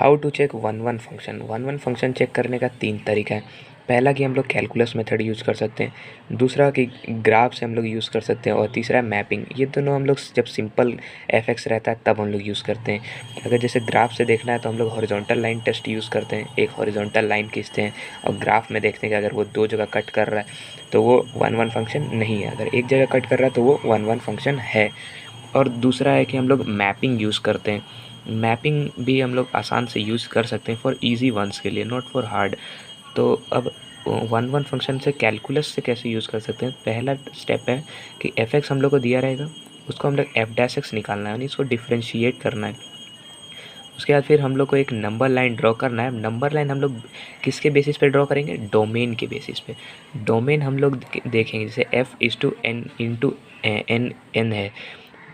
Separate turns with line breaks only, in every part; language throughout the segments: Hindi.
How to check one one function check करने का 3 तरीका है। पहला कि हम लोग कैलकुलस मेथड यूज़ कर सकते हैं, दूसरा कि ग्राफ से हम लोग यूज़ कर सकते हैं और तीसरा है मैपिंग। ये दोनों हम लोग जब सिंपल एफ रहता है तब हम लोग यूज़ करते हैं। अगर जैसे ग्राफ से देखना है तो हम लोग हॉरिजॉन्टल लाइन टेस्ट यूज़ करते हैं, एक हॉरिजॉन्टल लाइन खींचते हैं और ग्राफ में देखते हैं कि अगर वो 2 जगह कट कर रहा है तो वो वन फंक्शन नहीं है, अगर एक जगह कट कर रहा है तो वो वन फंक्शन है। और दूसरा है कि हम लोग मैपिंग यूज़ करते हैं। मैपिंग भी हम लोग आसान से यूज़ कर सकते हैं फॉर इजी वंस के लिए, नॉट फॉर हार्ड। तो अब वन फंक्शन से कैलकुलस से कैसे यूज़ कर सकते हैं। पहला स्टेप है कि एफ एक्स हम लोग को दिया रहेगा, उसको हम लोग एफ डैश एक्स निकालना है, यानी इसको डिफ्रेंशिएट करना है। उसके बाद फिर हम लोग को एक नंबर लाइन ड्रॉ करना है। नंबर लाइन हम लोग किसके बेसिस पे ड्रॉ करेंगे, डोमेन के बेसिस पे। डोमेन हम लोग देखेंगे जैसे F is to N into N है,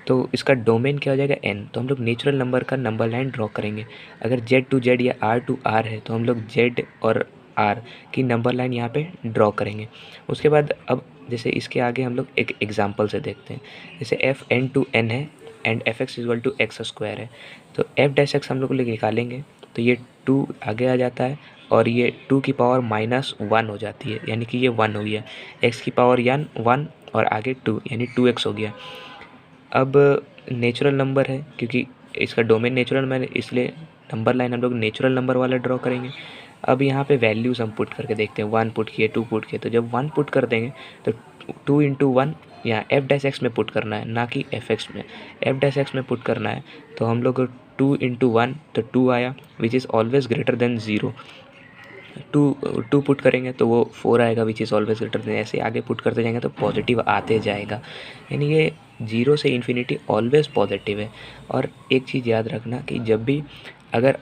तो इसका डोमेन क्या हो जाएगा n। तो हम लोग नेचुरल नंबर का नंबर लाइन ड्रॉ करेंगे। अगर z टू z या r टू r है तो हम लोग z और r की नंबर लाइन यहाँ पे ड्रॉ करेंगे। उसके बाद अब जैसे इसके आगे हम लोग एक एग्जांपल से देखते हैं। जैसे f n टू n है and F X equal to X square है, तो एफ डैश एक्स हम लोग निकालेंगे तो ये 2 आगे आ जाता है और ये 2 की पावर -1 हो जाती है, यानी कि ये 1 हो गया। x की पावर 1 और आगे 2 यानी 2x हो गया। अब नेचुरल नंबर है, क्योंकि इसका डोमेन नेचुरल नंबर है इसलिए नंबर लाइन हम लोग नेचुरल नंबर वाला ड्रॉ करेंगे। अब यहाँ पे वैल्यूज़ हम पुट करके देखते हैं, 1 पुट किए 2 पुट किए, तो जब 1 पुट कर देंगे तो 2 इंटू 1 यहाँ एफ डैश एक्स में पुट करना है, ना कि एफ एक्स में। एफ डैश एक्स में पुट करना है तो हम लोग 2 इंटू 1 तो 2 आया, which is always greater than 0। 2 put करेंगे तो वो 4 आएगा, which is always greater than. ऐसे आगे पुट करते जाएंगे तो पॉजिटिव आते जाएगा, यानी ये 0 से इन्फिनिटी ऑलवेज पॉजिटिव है। और एक चीज़ याद रखना कि जब भी अगर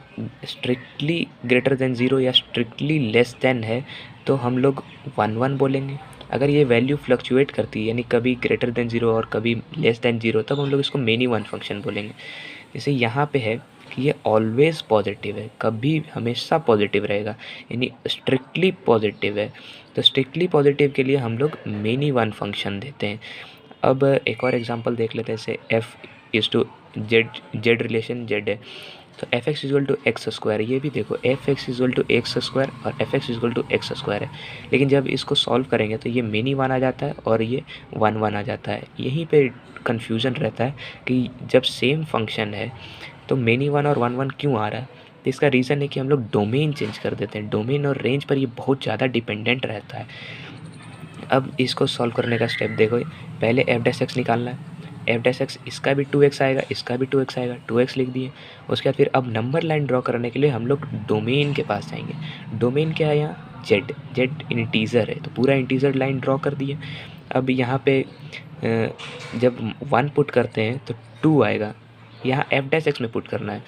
स्ट्रिक्टली ग्रेटर देन 0 या स्ट्रिक्टली लेस देन है तो हम लोग 1 बोलेंगे। अगर ये वैल्यू फ्लक्चुएट करती है, यानी कभी ग्रेटर देन 0 और कभी लेस देन 0, तब हम लोग इसको मेनी वन फंक्शन बोलेंगे। जैसे यहाँ पे है कि ये ऑलवेज पॉजिटिव है, कभी हमेशा पॉजिटिव रहेगा, यानी स्ट्रिक्टली पॉजिटिव है। तो स्ट्रिक्टली पॉजिटिव के लिए हम लोग मेनी वन फंक्शन देते हैं। अब एक और एग्जांपल देख लेते हैं। जैसे F is to Z relation Z है, तो F X equal to X square. ये भी देखो F X equal to X square और F X equal to X square है, लेकिन जब इसको सॉल्व करेंगे तो ये मेनी वन आ जाता है और ये 1 आ जाता है। यहीं पे कन्फ्यूज़न रहता है कि जब सेम फंक्शन है तो मेनी वन और 1 क्यों आ रहा है। तो इसका रीज़न है कि हम लोग डोमेन चेंज कर देते हैं। डोमेन और रेंज पर ये बहुत ज़्यादा डिपेंडेंट रहता है। अब इसको सॉल्व करने का स्टेप देखो, पहले एफ डैश एक्स निकालना है। एफ डैश एक्स इसका भी 2x आएगा, इसका भी 2x आएगा, 2x लिख दिए। उसके बाद फिर अब नंबर लाइन ड्रॉ करने के लिए हम लोग डोमेन के पास जाएंगे। डोमेन क्या है यहाँ, जेड इंटीज़र है, तो पूरा इंटीज़र लाइन ड्रॉ कर दिए। अब यहाँ पे जब 1 पुट करते हैं तो 2 आएगा, यहाँ एफ डैश एक्स में पुट करना है।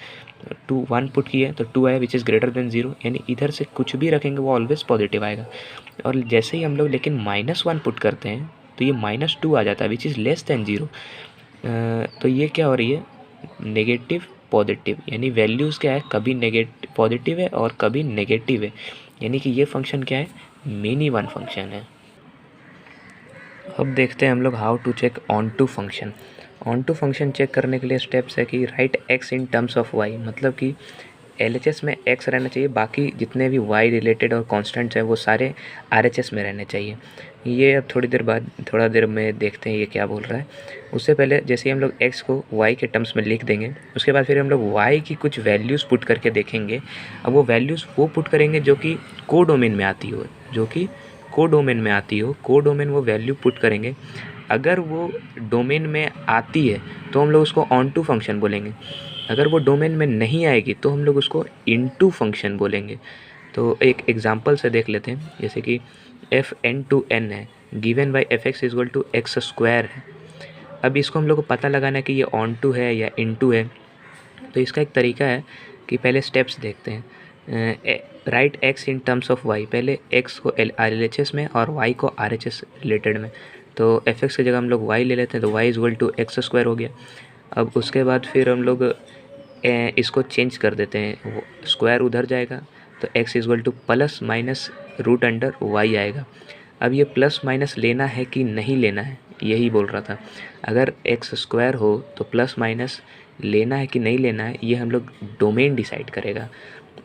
1 पुट किए तो 2 आया, विच इज़ ग्रेटर देन 0, यानी इधर से कुछ भी रखेंगे वो ऑलवेज पॉजिटिव आएगा। और जैसे ही हम लोग लेकिन -1 पुट करते हैं तो ये -2 आ जाता है, विच इज़ लेस देन 0। तो ये क्या हो रही है, नेगेटिव पॉजिटिव, यानी वैल्यूज़ क्या है, कभी नेगेटिव पॉजिटिव है और कभी नेगेटिव है, यानी कि ये फंक्शन क्या है, मेनी वन फंक्शन है। अब देखते हैं हम लोग how to check onto function. Onto function check करने के लिए स्टेप्स है कि write X in terms of Y, मतलब कि LHS में x रहना चाहिए, बाकी जितने भी y रिलेटेड और कॉन्स्टेंट्स हैं वो सारे RHS में रहने चाहिए। ये अब थोड़ा देर में देखते हैं ये क्या बोल रहा है। उससे पहले जैसे ही हम लोग x को y के टर्म्स में लिख देंगे, उसके बाद फिर हम लोग y की कुछ वैल्यूज़ पुट करके देखेंगे। अब वो वैल्यूज़ वो पुट करेंगे जो कि कोडोमेन में आती हो, कोडोमेन वो वैल्यू पुट करेंगे। अगर वो डोमेन में आती है तो हम लोग उसको ऑन टू फंक्शन बोलेंगे। अगर वो डोमेन में नहीं आएगी तो हम लोग उसको इनटू फंक्शन बोलेंगे। तो एक एग्जांपल से देख लेते हैं। जैसे कि एफ एन टू एन है, given by F X equal to X square है। अब इसको हम लोग को पता लगाना है कि ये ऑन टू है या इनटू है। तो इसका एक तरीका है कि पहले स्टेप्स देखते हैं। Write X in terms of Y, पहले एक्स को LHS में और वाई को RHS रिलेटेड में। तो एफ एक्स की जगह हम लोग वाई ले लेते हैं, तो Y equal to X square हो गया। अब उसके बाद फिर हम लोग इसको चेंज कर देते हैं, वो स्क्वायर उधर जाएगा तो x equal to plus minus root under y आएगा। अब ये प्लस माइनस लेना है कि नहीं लेना है, यही बोल रहा था। अगर x स्क्वायर हो तो प्लस माइनस लेना है कि नहीं लेना है ये हम लोग डोमेन डिसाइड करेगा।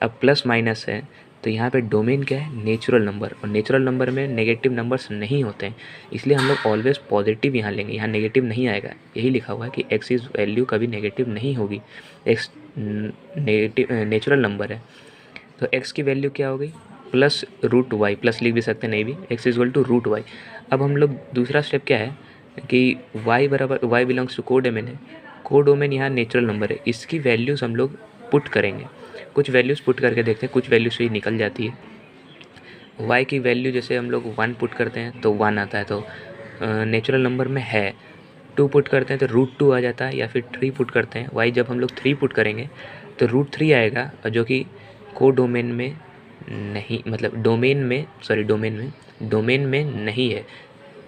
अब प्लस माइनस है तो यहाँ पे डोमेन क्या है, नेचुरल नंबर, और नेचुरल नंबर में नेगेटिव नंबर्स नहीं होते हैं, इसलिए हम लोग ऑलवेज पॉजिटिव यहाँ लेंगे, यहाँ नेगेटिव नहीं आएगा। यही लिखा हुआ है कि एक्स इज़ वैल्यू कभी नेगेटिव नहीं होगी, एक्स नेगेटिव नेचुरल नंबर है। तो एक्स की वैल्यू क्या हो गई, प्लस रूट वाई, प्लस लिख भी सकते हैं नहीं भी, X is equal to root Y. अब हम लोग दूसरा स्टेप क्या है कि वाई बराबर वाई बिलोंग्स टू कोडोमेन है, कोडोमेन यहाँ नेचुरल नंबर है, इसकी वैल्यूज़ हम लोग पुट करेंगे। कुछ वैल्यूज़ पुट करके देखते हैं, कुछ वैल्यूज़ ही निकल जाती है। वाई की वैल्यू जैसे हम लोग 1 पुट करते हैं तो 1 आता है, तो नेचुरल नंबर में है। 2 पुट करते हैं तो रूट 2 आ जाता है, या फिर 3 पुट करते हैं, वाई जब हम लोग 3 पुट करेंगे तो रूट 3 आएगा, जो कि कोडोमेन में नहीं, मतलब डोमेन में नहीं है।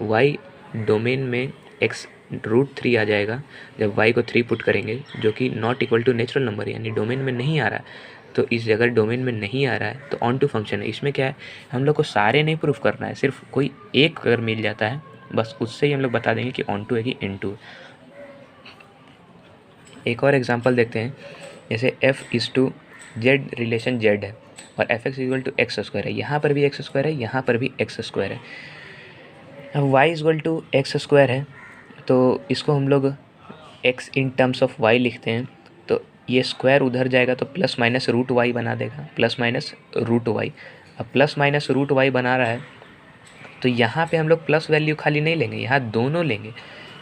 वाई डोमेन में एक्स रूट 3 आ जाएगा जब वाई को 3 पुट करेंगे, जो कि not equal to natural number, यानी डोमेन में नहीं आ रहा है। तो इस जगह डोमेन में नहीं आ रहा है तो ऑन टू फंक्शन है। इसमें क्या है, हम लोग को सारे नहीं प्रूफ करना है, सिर्फ कोई एक अगर मिल जाता है बस उससे ही हम लोग बता देंगे कि ऑन टू है कि इन टू। एक और एग्जांपल देखते हैं, जैसे f is to Z relation z है और F X equal to X square है, यहाँ पर भी एक्स स्क्वायर है, यहाँ पर भी एक्स स्क्वायर है। अब y equal to X square है तो इसको हम लोग x in terms of y लिखते हैं, तो ये स्क्वायर उधर जाएगा तो प्लस माइनस रूट वाई बना देगा, प्लस माइनस रूट वाई। अब प्लस माइनस रूट वाई बना रहा है तो यहाँ पे हम लोग प्लस वैल्यू खाली नहीं लेंगे, यहाँ दोनों लेंगे,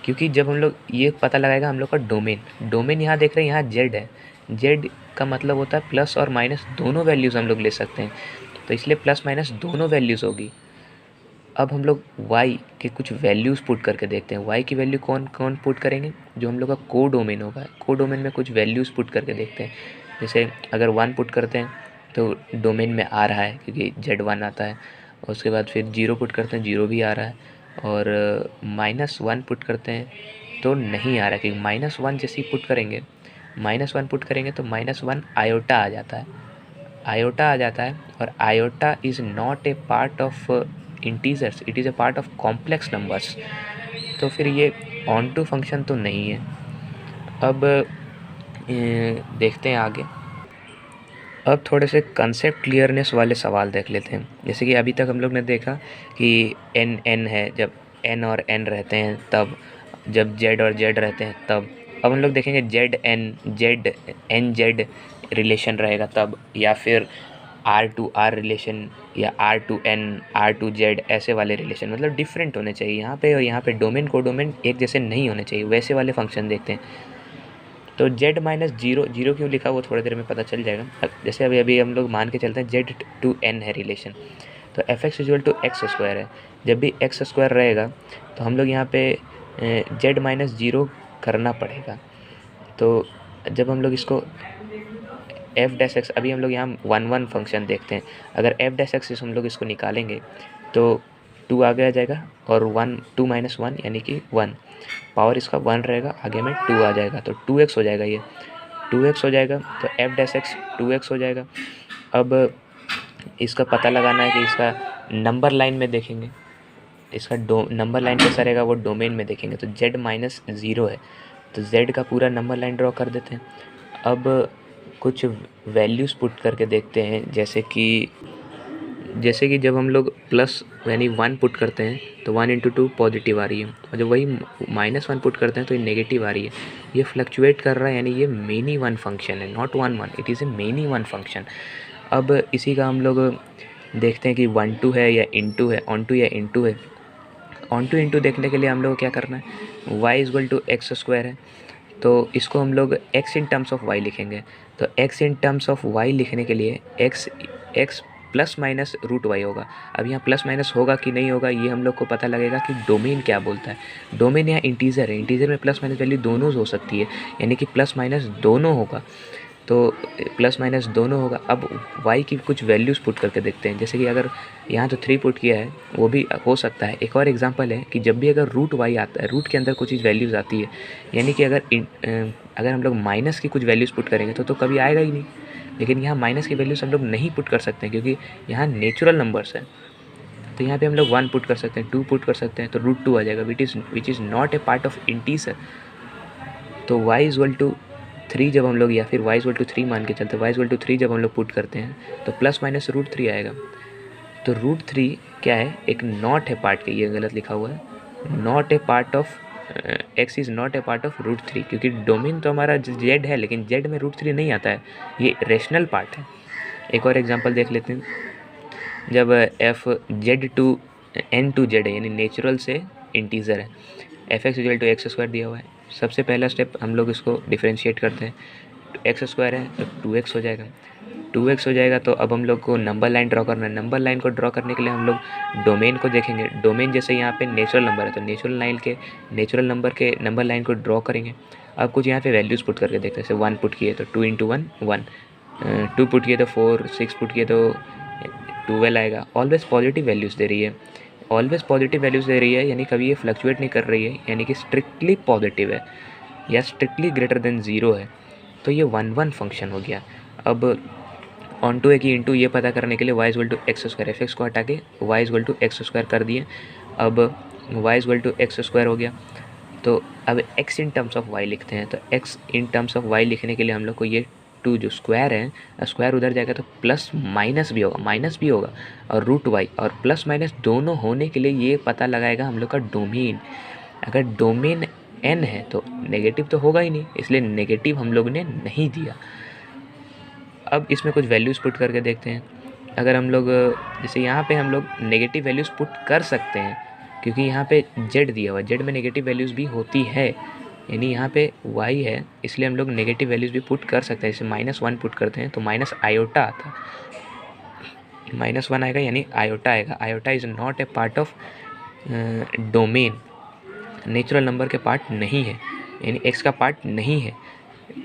क्योंकि जब हम लोग ये पता लगाएगा हम लोग का डोमेन यहाँ देख रहे हैं, यहाँ जेड है, जेड का मतलब होता है प्लस और माइनस दोनों वैल्यूज़ हम लोग ले सकते हैं, तो इसलिए प्लस माइनस दोनों वैल्यूज़ होगी। अब हम लोग y के कुछ वैल्यूज़ पुट करके देखते हैं, y की वैल्यू कौन कौन पुट करेंगे, जो हम लोग का कोडोमेन होगा, कोडोमेन में कुछ वैल्यूज़ पुट करके देखते हैं। जैसे अगर 1 पुट करते हैं तो डोमेन में आ रहा है क्योंकि Z1 आता है, और उसके बाद फिर 0 पुट करते हैं, 0 भी आ रहा है, और -1 पुट करते हैं तो नहीं आ रहा है, क्योंकि -1 जैसे ही पुट करेंगे, -1 पुट करेंगे तो -1 आयोटा आ जाता है, आयोटा आ जाता है, और iota is not a part of integers, it is a part of complex numbers, तो फिर ये ऑन टू फंक्शन तो नहीं है। अब देखते हैं आगे। अब थोड़े से कंसेप्ट क्लियरनेस वाले सवाल देख लेते हैं। जैसे कि अभी तक हम लोग ने देखा कि n है, जब n और n रहते हैं तब, जब z और z रहते हैं तब। अब हम लोग देखेंगे z रिलेशन रहेगा तब, या फिर r to r रिलेशन, या r to n, r to z, ऐसे वाले रिलेशन, मतलब डिफरेंट होने चाहिए यहाँ पे, और यहाँ पे डोमेन कोडोमेन एक जैसे नहीं होने चाहिए, वैसे वाले फंक्शन देखते हैं। तो z माइनस जीरो क्यों लिखा वो थोड़ी देर में पता चल जाएगा। जैसे अभी हम लोग मान के चलते हैं z to n है रिलेशन, तो F X equal to X square है, जब भी एक्स स्क्वायर रहेगा तो हम लोग यहाँ पे z माइनस जीरो करना पड़ेगा। तो जब हम लोग इसको एफ डैश एक्स, अभी हम लोग यहाँ 1 फंक्शन देखते हैं, अगर एफ डैश एक्स हम लोग इसको निकालेंगे तो 2 आगे आ जाएगा, और 2 माइनस 1 यानी कि 1, पावर इसका 1 रहेगा, आगे में 2 आ जाएगा, तो 2x हो जाएगा, ये 2x हो जाएगा, तो एफ डैश एक्स 2x हो जाएगा। अब इसका पता लगाना है कि इसका नंबर लाइन में देखेंगे, इसका नंबर लाइन कैसा रहेगा वो डोमेन में देखेंगे, तो z माइनस ज़ीरो है, तो z का पूरा नंबर लाइन ड्रॉ कर देते हैं। अब कुछ वैल्यूज़ पुट करके देखते हैं, जैसे कि जब हम लोग प्लस यानी 1 पुट करते हैं तो 1 × 2 पॉजिटिव आ रही है, और जब वही -1 पुट करते हैं तो ये नेगेटिव आ रही है। ये फ्लक्चुएट कर रहा है, यानी ये मेनी वन फंक्शन है, not 1 it is a many one function. अब इसी का हम लोग देखते हैं कि 1 2 है या इनटू है, ऑन टू या इनटू है। ऑन टू इनटू देखने के लिए हम लोग क्या करना है, y equal to X square है, तो इसको हम लोग x in terms of y लिखेंगे। तो x in terms of y लिखने के लिए x plus minus root Y होगा। अब यहाँ प्लस माइनस होगा कि नहीं होगा ये हम लोग को पता लगेगा कि डोमेन क्या बोलता है। डोमेन यहाँ इंटीजर है, इंटीजर में प्लस माइनस वैल्यू दोनों हो सकती है, यानी कि प्लस माइनस दोनों होगा, तो प्लस माइनस दोनों होगा। अब y की कुछ वैल्यूज़ पुट करके देखते हैं, जैसे कि अगर यहाँ तो 3 पुट किया है वो भी हो सकता है। एक और एग्जांपल है कि जब भी अगर रूट y आता है, रूट के अंदर कुछ चीज़ वैल्यूज़ आती है, यानी कि अगर हम लोग माइनस की कुछ वैल्यूज़ पुट करेंगे तो कभी आएगा ही नहीं। लेकिन यहाँ माइनस की वैल्यूज़ हम लोग नहीं पुट कर सकते हैं क्योंकि यहाँ नेचुरल नंबर्स है, तो यहाँ पे हम लोग 1 पुट कर सकते हैं, 2 पुट कर सकते हैं, तो √2 आ जाएगा, which is not a part of integer. तो y इक्वल टू 3 जब हम लोग, या फिर y इक्वल टू 3 मान के चलते, y इक्वल टू 3 जब हम लोग पुट करते हैं तो प्लस माइनस √3 आएगा। तो √3 क्या है, एक नॉट है पार्ट के, ये गलत लिखा हुआ है, not a part of x is not a part of √3, क्योंकि डोमेन तो हमारा z है, लेकिन z में √3 नहीं आता है, ये रेशनल पार्ट है। एक और एग्जांपल देख लेते हैं। जब f z to n to z है, यानी नेचुरल से इंटीजर है, F X equal to X square दिया हुआ है। सबसे पहला स्टेप हम लोग इसको डिफ्रेंशिएट करते हैं, एक्स स्क्वायर है तो 2x हो जाएगा, 2x हो जाएगा। तो अब हम लोग को नंबर लाइन ड्रॉ करना है। नंबर लाइन को ड्रॉ करने के लिए हम लोग डोमेन को देखेंगे। डोमेन जैसे यहाँ पे नेचुरल नंबर है तो नेचुरल नंबर के नंबर लाइन को ड्रॉ करेंगे। अब कुछ यहाँ पे वैल्यूज़ पुट करके देखते हैं। जैसे 1 पुट किए तो 2 × 1 1, 2 पुट किए तो 4, 6 पुट किए तो 12 आएगा। ऑलवेज पॉजिटिव वैल्यूज़ दे रही है, ऑलवेज पॉजिटिव वैल्यूज़ दे रही है, यानी कभी ये फ्लक्चुएट नहीं कर रही है, यानी कि स्ट्रिक्टली पॉजिटिव है या स्ट्रिक्टली ग्रेटर देन 0 है। तो ये 1 फंक्शन हो गया। अब ऑन टू है कि इंटू ये पता करने के लिए y equal to X square, F X को हटा के y equal to X square कर दिए। अब y equal to X square हो गया। तो अब x in terms of y लिखते हैं। तो x in terms of y लिखने के लिए हम लोग को ये 2 जो स्क्वायर है, स्क्वायर उधर जाएगा तो प्लस माइनस भी होगा और √y और प्लस माइनस दोनों होने के लिए ये पता लगाएगा हम लोग का डोमेन। अगर डोमेन n है तो नेगेटिव तो होगा ही नहीं, इसलिए नेगेटिव हम लोग ने नहीं दिया। अब इसमें कुछ वैल्यूज़ पुट करके देखते हैं। अगर हम लोग जैसे यहाँ पे हम लोग नेगेटिव वैल्यूज़ पुट कर सकते हैं, क्योंकि यहाँ पे z दिया हुआ है, z में नेगेटिव वैल्यूज़ भी होती है, यानी यहाँ पे y है, इसलिए हम लोग नेगेटिव वैल्यूज़ भी पुट कर सकते हैं। जैसे -1 पुट करते हैं तो माइनस आयोटा आता है, -1 आएगा यानी आयोटा आएगा। Iota is not a part of domain, natural number के पार्ट नहीं है, यानी x का पार्ट नहीं है।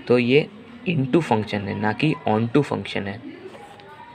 तो ये इनटू फंक्शन है, ना कि ऑन टू फंक्शन है।